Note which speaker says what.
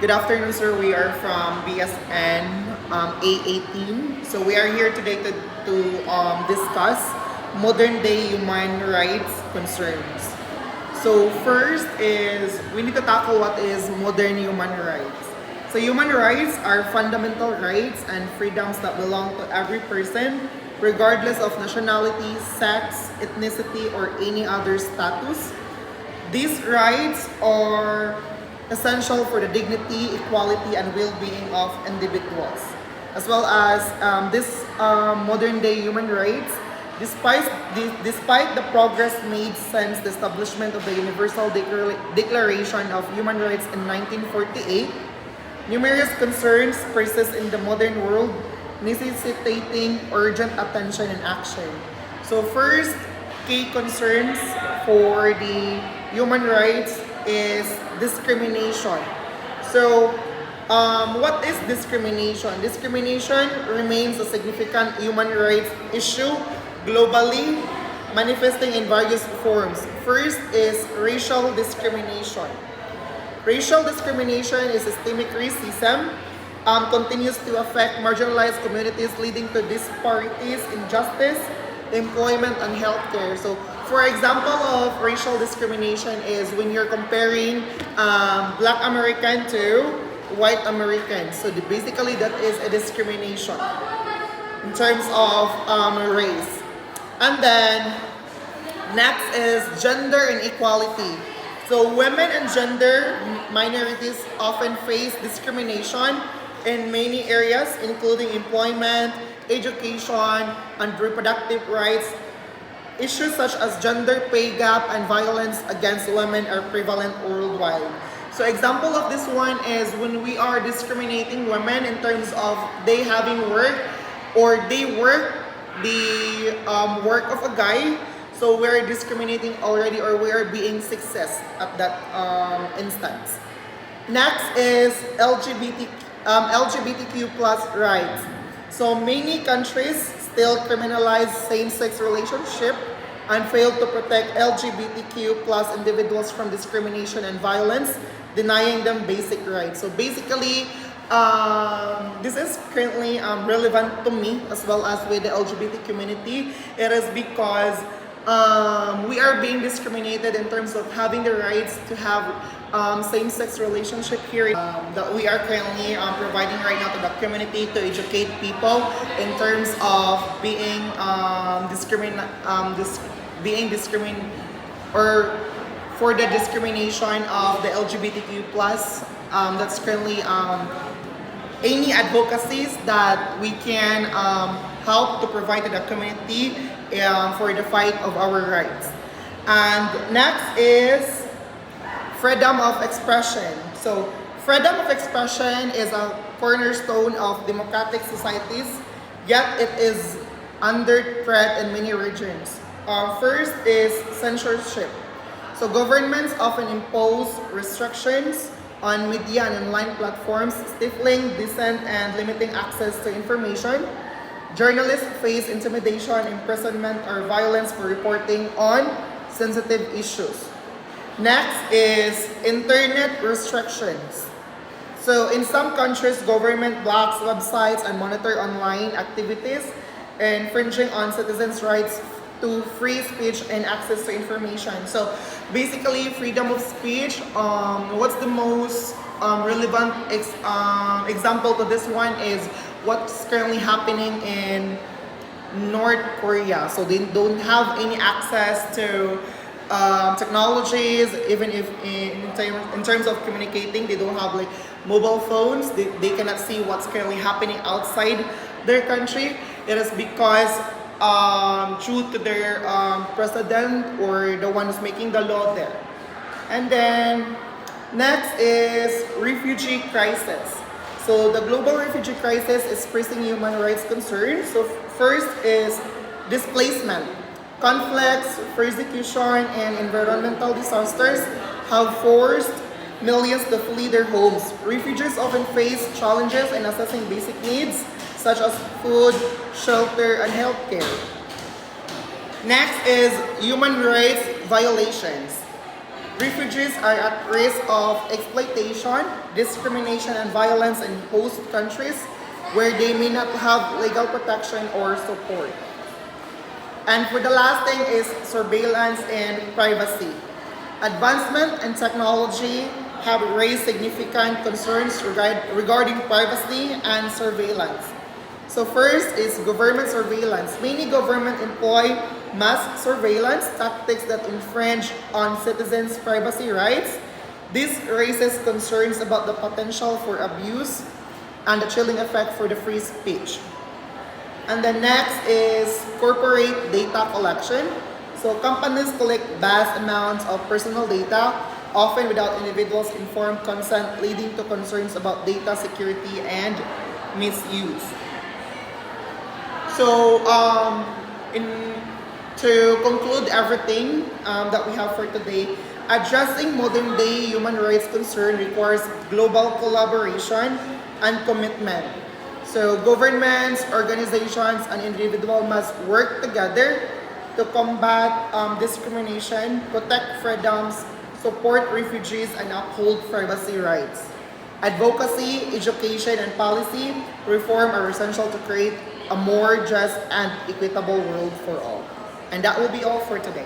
Speaker 1: Good afternoon, sir. We are from BSN A18. So we are here today to discuss modern day human rights concerns. So first is we need to tackle what is modern human rights. So human rights are fundamental rights and freedoms that belong to every person, regardless of nationality, sex, ethnicity, or any other status. These rights are essential for the dignity, equality, and well-being of individuals, as well as this modern-day human rights. Despite the progress made since the establishment of the Universal Declaration of Human Rights in 1948, numerous concerns persist in the modern world, necessitating urgent attention and action. So first, key concerns for the human rights is discrimination. So, what is discrimination? Discrimination remains a significant human rights issue globally, manifesting in various forms. First is racial discrimination. Racial discrimination is systemic racism, continues to affect marginalized communities, leading to disparities in justice, employment, and healthcare. So, for example of racial discrimination is when you're comparing Black American to white American. So, basically, that is a discrimination in terms of race. And then, next is gender inequality. So women and gender minorities often face discrimination in many areas, including employment, education, and reproductive rights. Issues such as gender pay gap and violence against women are prevalent worldwide. So example of this one is when we are discriminating women in terms of they having work or they work the work of a guy. So we're discriminating already, or we are being sexist at that instance. Next is LGBTQ plus rights. So many countries still criminalize same-sex relationship and fail to protect LGBTQ plus individuals from discrimination and violence, denying them basic rights. So basically, this is currently relevant to me as well as with the LGBT community. It is because we are being discriminated in terms of having the rights to have same-sex relationship here that we are currently providing right now to the community to educate people in terms of being discriminated or for the discrimination of the LGBTQ plus. That's currently any advocacies that we can help to provide to the community for the fight of our rights. And next is freedom of expression. So freedom of expression is a cornerstone of democratic societies, yet it is under threat in many regions. First is censorship. So governments often impose restrictions on media and online platforms, stifling dissent and limiting access to information. Journalists face intimidation, imprisonment, or violence for reporting on sensitive issues. Next is internet restrictions. So in some countries, government blocks websites and monitor online activities, infringing on citizens' rights to free speech and access to information. So basically, freedom of speech, what's the most relevant example to this one is what's currently happening in North Korea. So they don't have any access to technologies, even if in terms of communicating, they don't have like mobile phones. They cannot see what's currently happening outside their country. It is because due to their president or the one who's making the law there. And then next is refugee crisis. So the global refugee crisis is pressing human rights concerns. So first is displacement. Conflicts, persecution, and environmental disasters have forced millions to flee their homes. Refugees often face challenges in assessing basic needs such as food, shelter, and healthcare. Next is human rights violations. Refugees are at risk of exploitation, discrimination, and violence in host countries where they may not have legal protection or support. And for the last thing is surveillance and privacy. Advancement in technology have raised significant concerns regarding privacy and surveillance. So first is government surveillance. Many government employ mass surveillance tactics that infringe on citizens' privacy rights. This raises concerns about the potential for abuse and the chilling effect for the free speech. And the next is corporate data collection. So companies collect vast amounts of personal data, often without individuals' informed consent, leading to concerns about data security and misuse. So, to conclude everything that we have for today, addressing modern day human rights concern requires global collaboration and commitment. So governments, organizations, and individuals must work together to combat discrimination, protect freedoms, support refugees, and uphold privacy rights. Advocacy, education, and policy reform are essential to create a more just and equitable world for all. And that will be all for today.